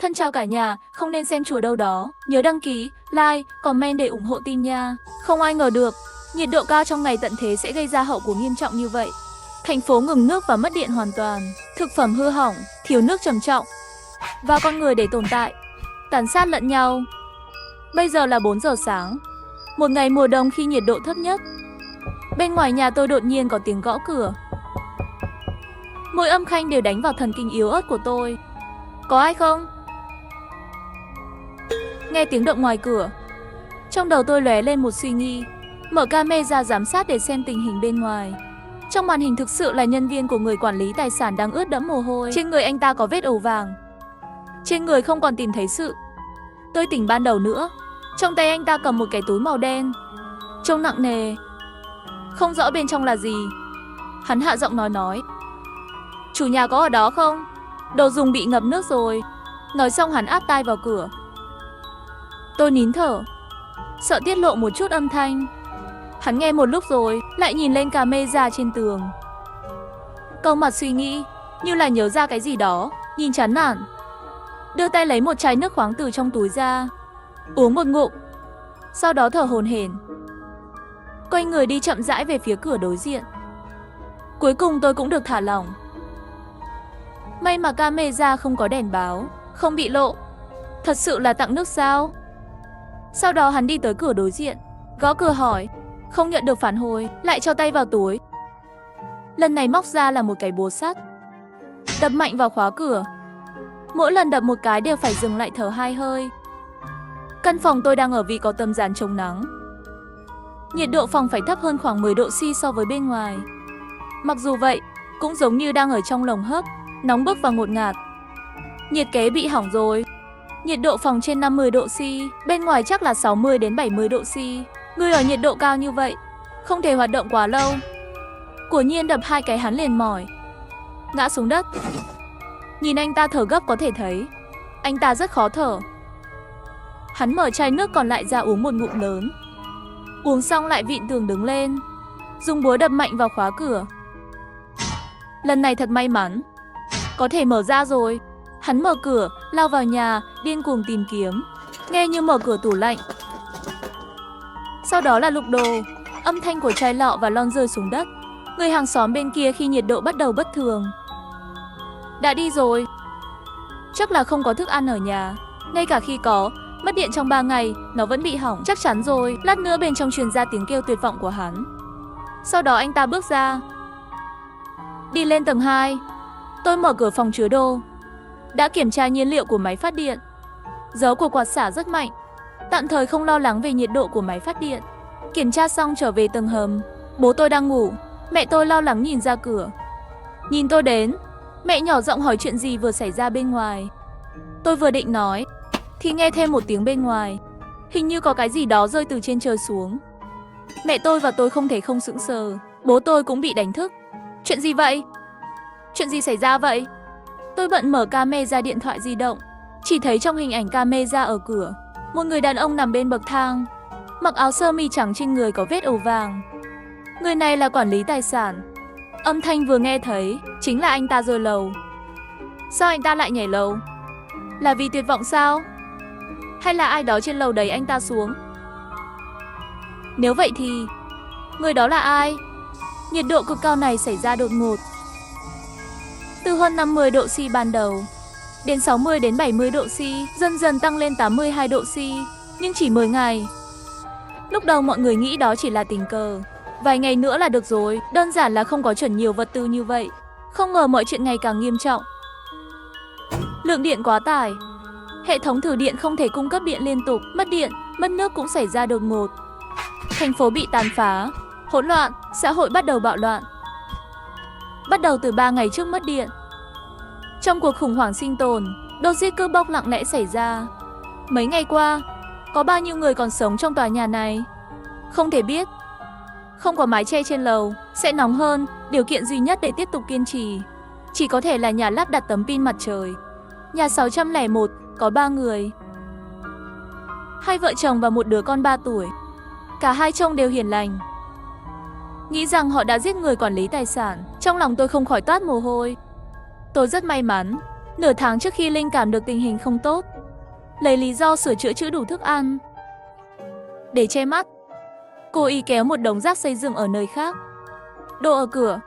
Thân chào cả nhà, không nên xem chùa đâu đó. Nhớ đăng ký, like, comment để ủng hộ team nha. Không ai ngờ được, nhiệt độ cao trong ngày tận thế sẽ gây ra hậu quả nghiêm trọng như vậy. Thành phố ngừng nước và mất điện hoàn toàn, thực phẩm hư hỏng, thiếu nước trầm trọng. Và con người để tồn tại, tàn sát lẫn nhau. Bây giờ là 4 giờ sáng, một ngày mùa đông khi nhiệt độ thấp nhất. Bên ngoài nhà tôi đột nhiên có tiếng gõ cửa. Mỗi âm thanh đều đánh vào thần kinh yếu ớt của tôi. Có ai không? Nghe tiếng động ngoài cửa, trong đầu tôi lóe lên một suy nghĩ. Mở camera giám sát để xem tình hình bên ngoài. Trong màn hình thực sự là nhân viên của người quản lý tài sản đang ướt đẫm mồ hôi. Trên người anh ta có vết ấu vàng. Trên người không còn tìm thấy sự tươi tỉnh ban đầu nữa. Trong tay anh ta cầm một cái túi màu đen, trông nặng nề, không rõ bên trong là gì. Hắn hạ giọng nói. Chủ nhà có ở đó không? Đồ dùng bị ngập nước rồi. Nói xong hắn áp tai vào cửa. Tôi nín thở, sợ tiết lộ một chút âm thanh. Hắn nghe một lúc rồi, lại nhìn lên camera trên tường. Câu mặt suy nghĩ, như là nhớ ra cái gì đó, nhìn chán nản. Đưa tay lấy một chai nước khoáng từ trong túi ra, uống một ngụm, sau đó thở hổn hển. Quay người đi chậm rãi về phía cửa đối diện. Cuối cùng tôi cũng được thả lỏng. May mà camera không có đèn báo, không bị lộ. Thật sự là tặng nước sao? Sau đó hắn đi tới cửa đối diện, gõ cửa hỏi. Không nhận được phản hồi, lại cho tay vào túi. Lần này móc ra là một cái búa sắt, đập mạnh vào khóa cửa. Mỗi lần đập một cái đều phải dừng lại thở 2 hơi. Căn phòng tôi đang ở vì có tấm dán chống nắng. Nhiệt độ phòng phải thấp hơn khoảng 10 độ C so với bên ngoài. Mặc dù vậy, cũng giống như đang ở trong lồng hấp, nóng bức và ngột ngạt. Nhiệt kế bị hỏng rồi. Nhiệt độ phòng trên 50 độ C, bên ngoài chắc là 60 đến 70 độ C. Người ở nhiệt độ cao như vậy, không thể hoạt động quá lâu. Của Nhiên đập 2 cái hắn liền mỏi, ngã xuống đất. Nhìn anh ta thở gấp có thể thấy, anh ta rất khó thở. Hắn mở chai nước còn lại ra uống một ngụm lớn. Uống xong lại vịn tường đứng lên, dùng búa đập mạnh vào khóa cửa. Lần này thật may mắn, có thể mở ra rồi. Hắn mở cửa, lao vào nhà, điên cuồng tìm kiếm. Nghe như mở cửa tủ lạnh. Sau đó là lục đồ, âm thanh của chai lọ và lon rơi xuống đất. Người hàng xóm bên kia khi nhiệt độ bắt đầu bất thường đã đi rồi. Chắc là không có thức ăn ở nhà. Ngay cả khi có, mất điện trong 3 ngày, nó vẫn bị hỏng. Chắc chắn rồi. Lát nữa bên trong truyền ra tiếng kêu tuyệt vọng của hắn. Sau đó anh ta bước ra, đi lên tầng 2. Tôi mở cửa phòng chứa đồ, đã kiểm tra nhiên liệu của máy phát điện. Gió của quạt xả rất mạnh, tạm thời không lo lắng về nhiệt độ của máy phát điện. Kiểm tra xong trở về tầng hầm. Bố tôi đang ngủ. Mẹ tôi lo lắng nhìn ra cửa. Nhìn tôi đến, mẹ nhỏ giọng hỏi chuyện gì vừa xảy ra bên ngoài. Tôi vừa định nói thì nghe thêm một tiếng bên ngoài. Hình như có cái gì đó rơi từ trên trời xuống. Mẹ tôi và tôi không thể không sững sờ. Bố tôi cũng bị đánh thức. Chuyện gì vậy? Chuyện gì xảy ra vậy? Tôi bận mở camera điện thoại di động. Chỉ thấy trong hình ảnh camera ở cửa, một người đàn ông nằm bên bậc thang, mặc áo sơ mi trắng, trên người có vết ấu vàng. Người này là quản lý tài sản. Âm thanh vừa nghe thấy chính là anh ta rơi lầu. Sao anh ta lại nhảy lầu? Là vì tuyệt vọng sao? Hay là ai đó trên lầu đẩy anh ta xuống? Nếu vậy thì người đó là ai? Nhiệt độ cực cao này xảy ra đột ngột, từ hơn 50 độ C ban đầu đến 60 đến 70 độ C, dần dần tăng lên 82 độ C, nhưng chỉ 10 ngày. Lúc đầu mọi người nghĩ đó chỉ là tình cờ, vài ngày nữa là được rồi, đơn giản là không có chuẩn nhiều vật tư như vậy. Không ngờ mọi chuyện ngày càng nghiêm trọng. Lượng điện quá tải, hệ thống thử điện không thể cung cấp điện liên tục, mất điện, mất nước cũng xảy ra đột ngột. Thành phố bị tàn phá, hỗn loạn, xã hội bắt đầu bạo loạn. Bắt đầu từ 3 ngày trước mất điện. Trong cuộc khủng hoảng sinh tồn, đột giết cướp bóc lặng lẽ xảy ra. Mấy ngày qua, có bao nhiêu người còn sống trong tòa nhà này? Không thể biết. Không có mái che trên lầu, sẽ nóng hơn. Điều kiện duy nhất để tiếp tục kiên trì chỉ có thể là nhà lắp đặt tấm pin mặt trời. Nhà 601 có 3 người, 2 vợ chồng và một đứa con 3 tuổi. Cả hai trông đều hiền lành. Nghĩ rằng họ đã giết người quản lý tài sản, trong lòng tôi không khỏi toát mồ hôi. Tôi rất may mắn, Nửa tháng trước khi Linh cảm được tình hình không tốt, lấy lý do sửa chữa chữ đủ thức ăn để che mắt, cô y kéo một đống rác xây dựng ở nơi khác, đổ ở cửa.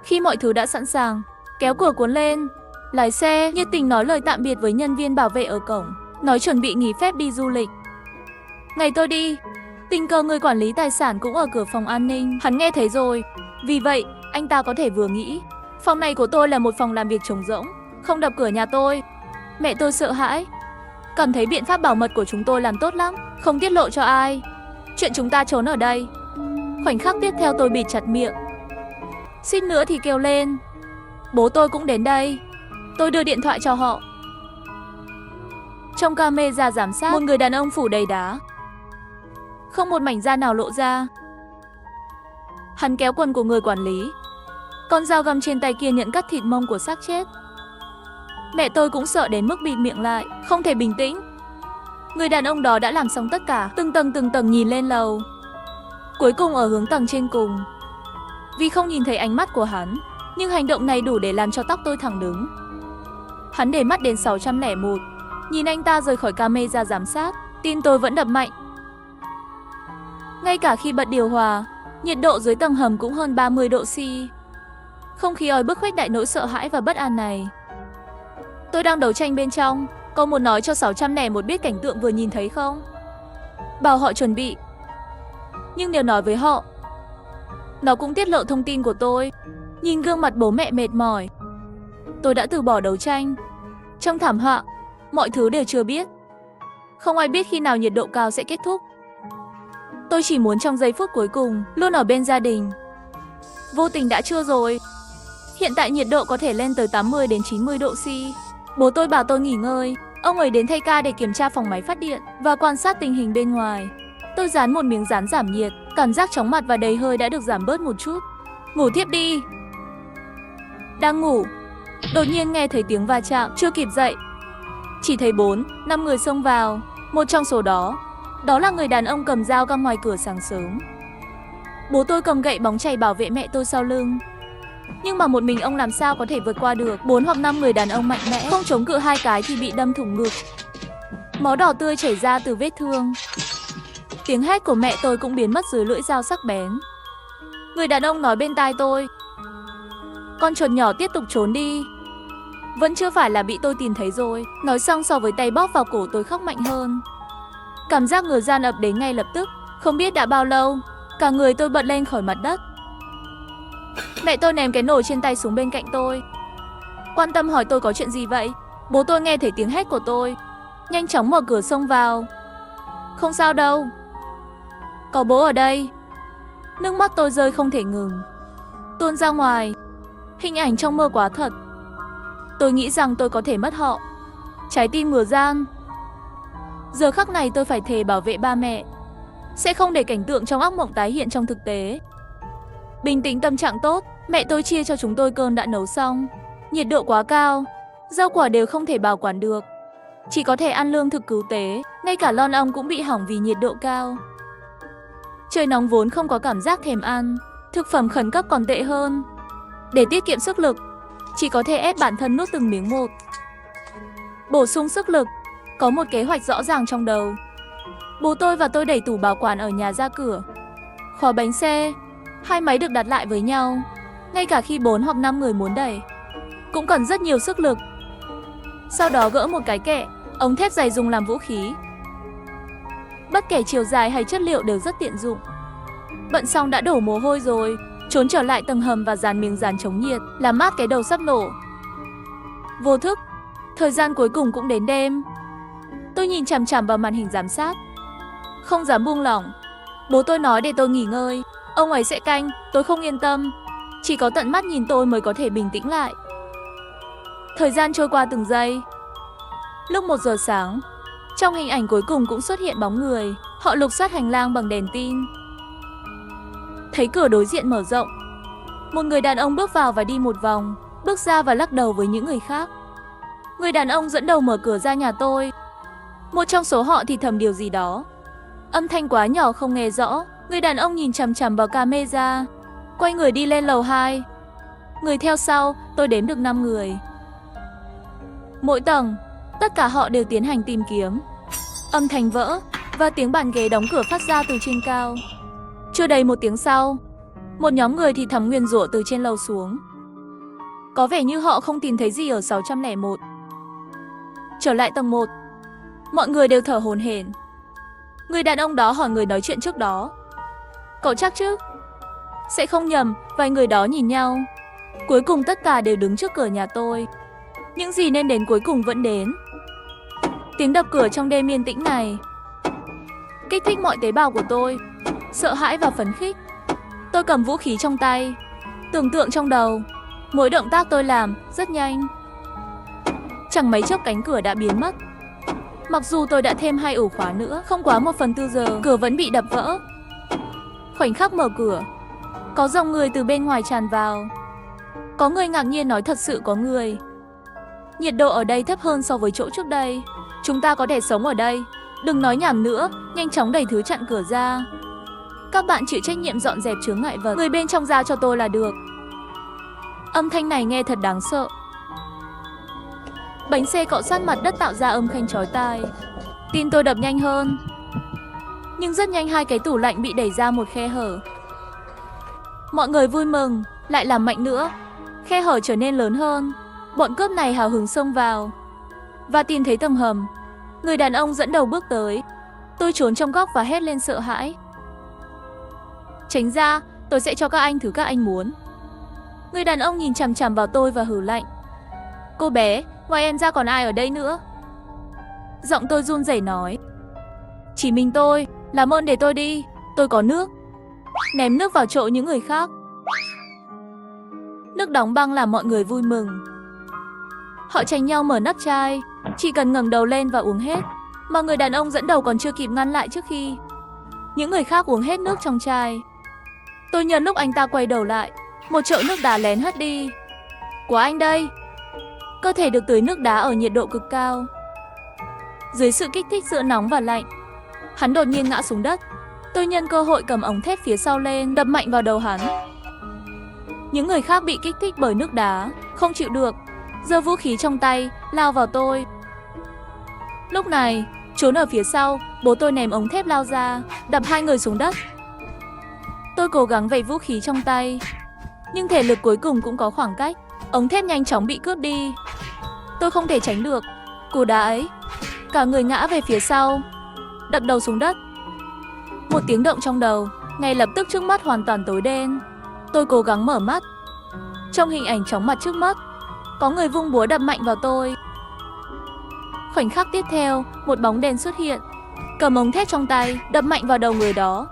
Khi mọi thứ đã sẵn sàng, kéo cửa cuốn lên, lái xe nhiệt tình nói lời tạm biệt với nhân viên bảo vệ ở cổng, nói chuẩn bị nghỉ phép đi du lịch. Ngày tôi đi, tình cờ người quản lý tài sản cũng ở cửa phòng an ninh, hắn nghe thấy rồi. Vì vậy, anh ta có thể vừa nghĩ, phòng này của tôi là một phòng làm việc trống rỗng, không đập cửa nhà tôi. Mẹ tôi sợ hãi, cảm thấy biện pháp bảo mật của chúng tôi làm tốt lắm, không tiết lộ cho ai. Chuyện chúng ta trốn ở đây. Khoảnh khắc tiếp theo tôi bịt chặt miệng, suýt nữa thì kêu lên. Bố tôi cũng đến đây. Tôi đưa điện thoại cho họ. Trong camera giám sát, một người đàn ông phủ đầy đá, không một mảnh da nào lộ ra. Hắn kéo quần của người quản lý, con dao găm trên tay kia nhận cắt thịt mông của xác chết. Mẹ tôi cũng sợ đến mức bịt miệng lại, không thể bình tĩnh. Người đàn ông đó đã làm xong tất cả, từng tầng nhìn lên lầu. Cuối cùng ở hướng tầng trên cùng. Vì không nhìn thấy ánh mắt của hắn, nhưng hành động này đủ để làm cho tóc tôi thẳng đứng. Hắn để mắt đến 601. Nhìn anh ta rời khỏi camera giám sát, tim tôi vẫn đập mạnh. Ngay cả khi bật điều hòa, nhiệt độ dưới tầng hầm cũng hơn 30 độ C. Không khí oi bức khuếch đại nỗi sợ hãi và bất an này. Tôi đang đấu tranh bên trong. Có muốn nói cho 601 biết cảnh tượng vừa nhìn thấy không? Bảo họ chuẩn bị. Nhưng nếu nói với họ, nó cũng tiết lộ thông tin của tôi. Nhìn gương mặt bố mẹ mệt mỏi, tôi đã từ bỏ đấu tranh. Trong thảm họa, mọi thứ đều chưa biết. Không ai biết khi nào nhiệt độ cao sẽ kết thúc. Tôi chỉ muốn trong giây phút cuối cùng luôn ở bên gia đình. Vô tình đã chưa rồi. Hiện tại nhiệt độ có thể lên tới 80 đến 90 độ C. Bố tôi bảo tôi nghỉ ngơi. Ông ấy đến thay ca để kiểm tra phòng máy phát điện và quan sát tình hình bên ngoài. Tôi dán một miếng dán giảm nhiệt. Cảm giác chóng mặt và đầy hơi đã được giảm bớt một chút. Ngủ thiếp đi. Đang ngủ, đột nhiên nghe thấy tiếng va chạm, chưa kịp dậy. Chỉ thấy 4-5 người xông vào. Một trong số đó là người đàn ông cầm dao găm ngoài cửa sáng sớm. Bố tôi cầm gậy bóng chày bảo vệ mẹ tôi sau lưng. Nhưng mà một mình ông làm sao có thể vượt qua được 4 hoặc 5 người đàn ông mạnh mẽ, không chống cự 2 cái thì bị đâm thủng ngực. Máu đỏ tươi chảy ra từ vết thương. Tiếng hét của mẹ tôi cũng biến mất dưới lưỡi dao sắc bén. Người đàn ông nói bên tai tôi, con chuột nhỏ tiếp tục trốn đi. Vẫn chưa phải là bị tôi tìm thấy rồi. Nói xong so với tay bóp vào cổ tôi khóc mạnh hơn. Cảm giác ngứa ran ập đến ngay lập tức. Không biết đã bao lâu, cả người tôi bật lên khỏi mặt đất. Mẹ tôi ném cái nồi trên tay xuống bên cạnh tôi, quan tâm hỏi tôi có chuyện gì vậy. Bố tôi nghe thấy tiếng hét của tôi, nhanh chóng mở cửa xông vào. Không sao đâu, có bố ở đây. Nước mắt tôi rơi không thể ngừng, tuôn ra ngoài. Hình ảnh trong mơ quá thật. Tôi nghĩ rằng tôi có thể mất họ. Trái tim ngửa ran. Giờ khắc này tôi phải thề bảo vệ ba mẹ, sẽ không để cảnh tượng trong ác mộng tái hiện trong thực tế. Bình tĩnh, tâm trạng tốt, mẹ tôi chia cho chúng tôi cơm đã nấu xong. Nhiệt độ quá cao, rau quả đều không thể bảo quản được, chỉ có thể ăn lương thực cứu tế. Ngay cả lon ong cũng bị hỏng vì nhiệt độ cao. Trời nóng vốn không có cảm giác thèm ăn, thực phẩm khẩn cấp còn tệ hơn. Để tiết kiệm sức lực, chỉ có thể ép bản thân nuốt từng miếng một. Bổ sung sức lực, có một kế hoạch rõ ràng trong đầu. Bố tôi và tôi đẩy tủ bảo quản ở nhà ra cửa, khóa bánh xe. 2 máy được đặt lại với nhau. Ngay cả khi 4 hoặc 5 người muốn đẩy, cũng cần rất nhiều sức lực. Sau đó gỡ một cái kệ, ống thép dày dùng làm vũ khí. Bất kể chiều dài hay chất liệu đều rất tiện dụng. Bận xong đã đổ mồ hôi rồi, trốn trở lại tầng hầm và dán miếng dán chống nhiệt, làm mát cái đầu sắp nổ. Vô thức, thời gian cuối cùng cũng đến đêm. Tôi nhìn chằm chằm vào màn hình giám sát, không dám buông lỏng. Bố tôi nói để tôi nghỉ ngơi, ông ấy sẽ canh. Tôi không yên tâm, chỉ có tận mắt nhìn tôi mới có thể bình tĩnh lại. Thời gian trôi qua từng giây. Lúc 1 giờ sáng, trong hình ảnh cuối cùng cũng xuất hiện bóng người. Họ lục soát hành lang bằng đèn tin. Thấy cửa đối diện mở rộng, một người đàn ông bước vào và đi một vòng, bước ra và lắc đầu với những người khác. Người đàn ông dẫn đầu mở cửa ra nhà tôi. Một trong số họ thì thầm điều gì đó, âm thanh quá nhỏ không nghe rõ. Người đàn ông nhìn chằm chằm vào camera, quay người đi lên lầu 2. Người theo sau, tôi đếm được 5 người. Mỗi tầng, tất cả họ đều tiến hành tìm kiếm. Âm thanh vỡ và tiếng bàn ghế đóng cửa phát ra từ trên cao. Chưa đầy một tiếng sau, một nhóm người thì thầm nguyền rủa từ trên lầu xuống. Có vẻ như họ không tìm thấy gì ở 601. Trở lại tầng 1, mọi người đều thở hổn hển. Người đàn ông đó hỏi người nói chuyện trước đó: "Cậu chắc chứ?" Sẽ không nhầm, vài người đó nhìn nhau. Cuối cùng tất cả đều đứng trước cửa nhà tôi. Những gì nên đến cuối cùng vẫn đến. Tiếng đập cửa trong đêm yên tĩnh này kích thích mọi tế bào của tôi, sợ hãi và phấn khích. Tôi cầm vũ khí trong tay, tưởng tượng trong đầu. Mỗi động tác tôi làm rất nhanh. Chẳng mấy chốc cánh cửa đã biến mất. Mặc dù tôi đã thêm 2 ổ khóa nữa, không quá 1/4 giờ, cửa vẫn bị đập vỡ. Khoảnh khắc mở cửa, có dòng người từ bên ngoài tràn vào. Có người ngạc nhiên nói thật sự có người. Nhiệt độ ở đây thấp hơn so với chỗ trước đây. Chúng ta có thể sống ở đây. Đừng nói nhảm nữa, nhanh chóng đẩy thứ chặn cửa ra. Các bạn chịu trách nhiệm dọn dẹp chướng ngại vật. Người bên trong ra cho tôi là được. Âm thanh này nghe thật đáng sợ. Bánh xe cọ sát mặt đất tạo ra âm thanh chói tai. Tim tôi đập nhanh hơn. Nhưng rất nhanh 2 cái tủ lạnh bị đẩy ra một khe hở. Mọi người vui mừng, lại làm mạnh nữa. Khe hở trở nên lớn hơn. Bọn cướp này hào hứng xông vào và tìm thấy tầng hầm. Người đàn ông dẫn đầu bước tới. Tôi trốn trong góc và hét lên sợ hãi: "Tránh ra, tôi sẽ cho các anh thứ các anh muốn." Người đàn ông nhìn chằm chằm vào tôi và hừ lạnh: "Cô bé, ngoài em ra còn ai ở đây nữa?" Giọng tôi run rẩy nói: "Chỉ mình tôi, làm ơn để tôi đi, tôi có nước." Ném nước vào chỗ những người khác. Nước đóng băng làm mọi người vui mừng. Họ tranh nhau mở nắp chai, chỉ cần ngẩng đầu lên và uống hết. Mà người đàn ông dẫn đầu còn chưa kịp ngăn lại trước khi những người khác uống hết nước trong chai. Tôi nhân lúc anh ta quay đầu lại, một chậu nước đá lén hất đi. "Của anh đây." Cơ thể được tưới nước đá ở nhiệt độ cực cao. Dưới sự kích thích giữa nóng và lạnh, hắn đột nhiên ngã xuống đất. Tôi nhân cơ hội cầm ống thép phía sau lên, đập mạnh vào đầu hắn. Những người khác bị kích thích bởi nước đá, không chịu được, giơ vũ khí trong tay, lao vào tôi. Lúc này, trốn ở phía sau, bố tôi ném ống thép lao ra, đập 2 người xuống đất. Tôi cố gắng vẩy vũ khí trong tay, nhưng thể lực cuối cùng cũng có khoảng cách. Ống thép nhanh chóng bị cướp đi. Tôi không thể tránh được cú đá ấy. Cả người ngã về phía sau, đập đầu xuống đất. Một tiếng động trong đầu, ngay lập tức trước mắt hoàn toàn tối đen. Tôi cố gắng mở mắt. Trong hình ảnh chóng mặt trước mắt, có người vung búa đập mạnh vào tôi. Khoảnh khắc tiếp theo, một bóng đen xuất hiện, cầm ống thép trong tay, đập mạnh vào đầu người đó.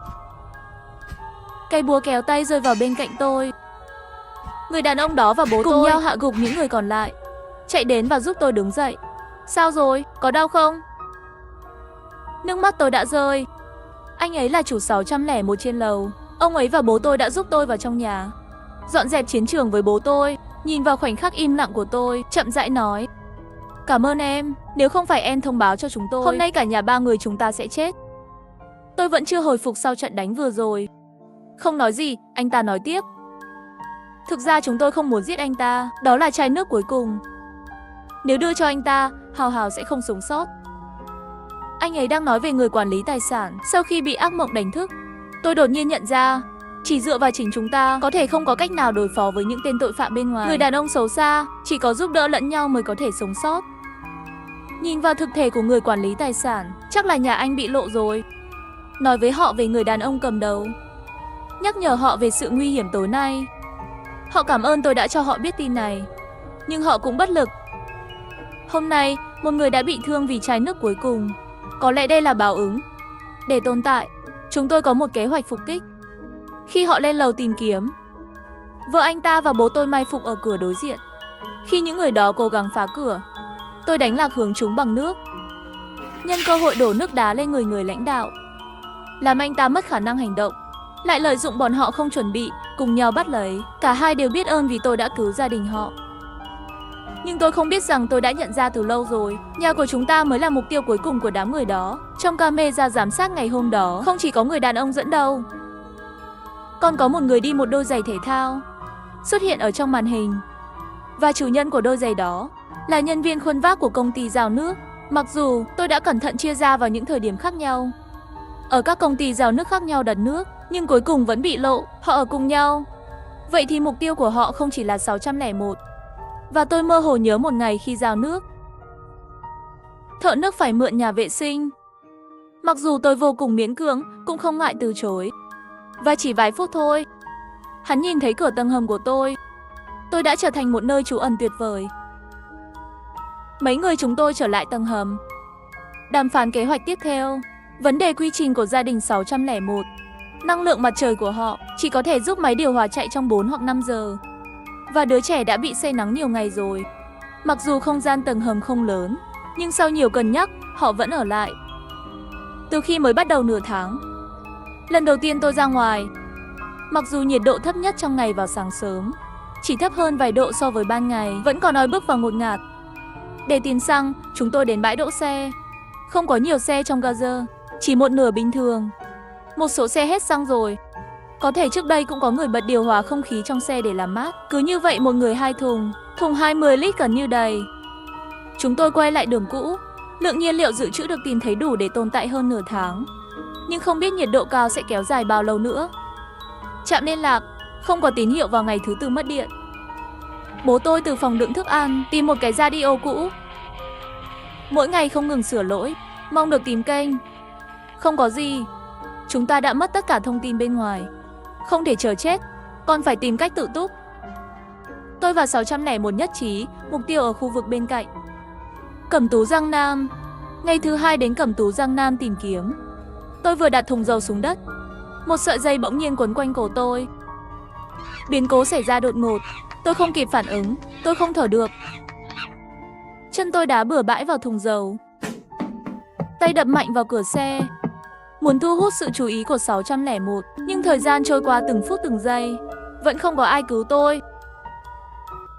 Cây búa kéo tay rơi vào bên cạnh tôi. Người đàn ông đó và bố cùng nhau hạ gục những người còn lại, chạy đến và giúp tôi đứng dậy. "Sao rồi? Có đau không?" Nước mắt tôi đã rơi. Anh ấy là chủ 601 trên lầu. Ông ấy và bố tôi đã giúp tôi vào trong nhà, dọn dẹp chiến trường với bố tôi. Nhìn vào khoảnh khắc im lặng của tôi, chậm rãi nói: "Cảm ơn em, nếu không phải em thông báo cho chúng tôi, hôm nay cả nhà 3 người chúng ta sẽ chết." Tôi vẫn chưa hồi phục sau trận đánh vừa rồi. "Không nói gì," anh ta nói tiếp. "Thực ra chúng tôi không muốn giết anh ta, đó là chai nước cuối cùng. Nếu đưa cho anh ta, Hào Hào sẽ không sống sót." Anh ấy đang nói về người quản lý tài sản. Sau khi bị ác mộng đánh thức, tôi đột nhiên nhận ra, chỉ dựa vào chính chúng ta có thể không có cách nào đối phó với những tên tội phạm bên ngoài. Người đàn ông xấu xa, chỉ có giúp đỡ lẫn nhau mới có thể sống sót. Nhìn vào thực thể của người quản lý tài sản, chắc là nhà anh bị lộ rồi. Nói với họ về người đàn ông cầm đầu, nhắc nhở họ về sự nguy hiểm tối nay. Họ cảm ơn tôi đã cho họ biết tin này, nhưng họ cũng bất lực. Hôm nay, một người đã bị thương vì chai nước cuối cùng. Có lẽ đây là báo ứng. Để tồn tại, chúng tôi có một kế hoạch phục kích. Khi họ lên lầu tìm kiếm, vợ anh ta và bố tôi mai phục ở cửa đối diện. Khi những người đó cố gắng phá cửa, tôi đánh lạc hướng chúng bằng nước. Nhân cơ hội đổ nước đá lên người lãnh đạo, làm anh ta mất khả năng hành động. Lại lợi dụng bọn họ không chuẩn bị, cùng nhau bắt lấy. Cả hai đều biết ơn vì tôi đã cứu gia đình họ. Nhưng tôi không biết rằng tôi đã nhận ra từ lâu rồi, nhà của chúng ta mới là mục tiêu cuối cùng của đám người đó. Trong camera giám sát ngày hôm đó, không chỉ có người đàn ông dẫn đầu, còn có một người đi một đôi giày thể thao xuất hiện ở trong màn hình. Và chủ nhân của đôi giày đó là nhân viên khuân vác của công ty rào nước. Mặc dù tôi đã cẩn thận chia ra vào những thời điểm khác nhau, ở các công ty rào nước khác nhau đặt nước, nhưng cuối cùng vẫn bị lộ, họ ở cùng nhau. Vậy thì mục tiêu của họ không chỉ là 601. Và tôi mơ hồ nhớ một ngày khi rào nước, thợ nước phải mượn nhà vệ sinh. Mặc dù tôi vô cùng miễn cưỡng, cũng không ngại từ chối. Và chỉ vài phút thôi, hắn nhìn thấy cửa tầng hầm của tôi đã trở thành một nơi trú ẩn tuyệt vời. Mấy người chúng tôi trở lại tầng hầm, đàm phán kế hoạch tiếp theo, vấn đề quy trình của gia đình 601. Năng lượng mặt trời của họ chỉ có thể giúp máy điều hòa chạy trong 4 hoặc 5 giờ. Và đứa trẻ đã bị say nắng nhiều ngày rồi. Mặc dù không gian tầng hầm không lớn, nhưng sau nhiều cân nhắc, họ vẫn ở lại. Từ khi mới bắt đầu nửa tháng, lần đầu tiên tôi ra ngoài, mặc dù nhiệt độ thấp nhất trong ngày vào sáng sớm, chỉ thấp hơn vài độ so với ban ngày, vẫn còn oi bức và ngột ngạt. Để tiền xăng, chúng tôi đến bãi đỗ xe. Không có nhiều xe trong Gaza, chỉ một nửa bình thường. Một số xe hết xăng rồi. Có thể trước đây cũng có người bật điều hòa không khí trong xe để làm mát. Cứ như vậy một người 2 thùng 20 lít gần như đầy. Chúng tôi quay lại đường cũ. Lượng nhiên liệu dự trữ được tìm thấy đủ để tồn tại hơn nửa tháng. Nhưng không biết nhiệt độ cao sẽ kéo dài bao lâu nữa. Trạm liên lạc, không có tín hiệu vào ngày thứ tư mất điện. Bố tôi từ phòng đựng thức ăn tìm một cái radio cũ. Mỗi ngày không ngừng sửa lỗi, mong được tìm kênh. Không có gì. Chúng ta đã mất tất cả thông tin bên ngoài. Không thể chờ chết, còn phải tìm cách tự túc. Tôi và 601 nhất trí, mục tiêu ở khu vực bên cạnh. Cẩm Tú Giang Nam. Ngày thứ hai đến Cẩm Tú Giang Nam tìm kiếm. Tôi vừa đặt thùng dầu xuống đất, một sợi dây bỗng nhiên quấn quanh cổ tôi. Biến cố xảy ra đột ngột, tôi không kịp phản ứng, tôi không thở được. Chân tôi đá bừa bãi vào thùng dầu. Tay đập mạnh vào cửa xe, muốn thu hút sự chú ý của 601, nhưng thời gian trôi qua từng phút từng giây, vẫn không có ai cứu tôi.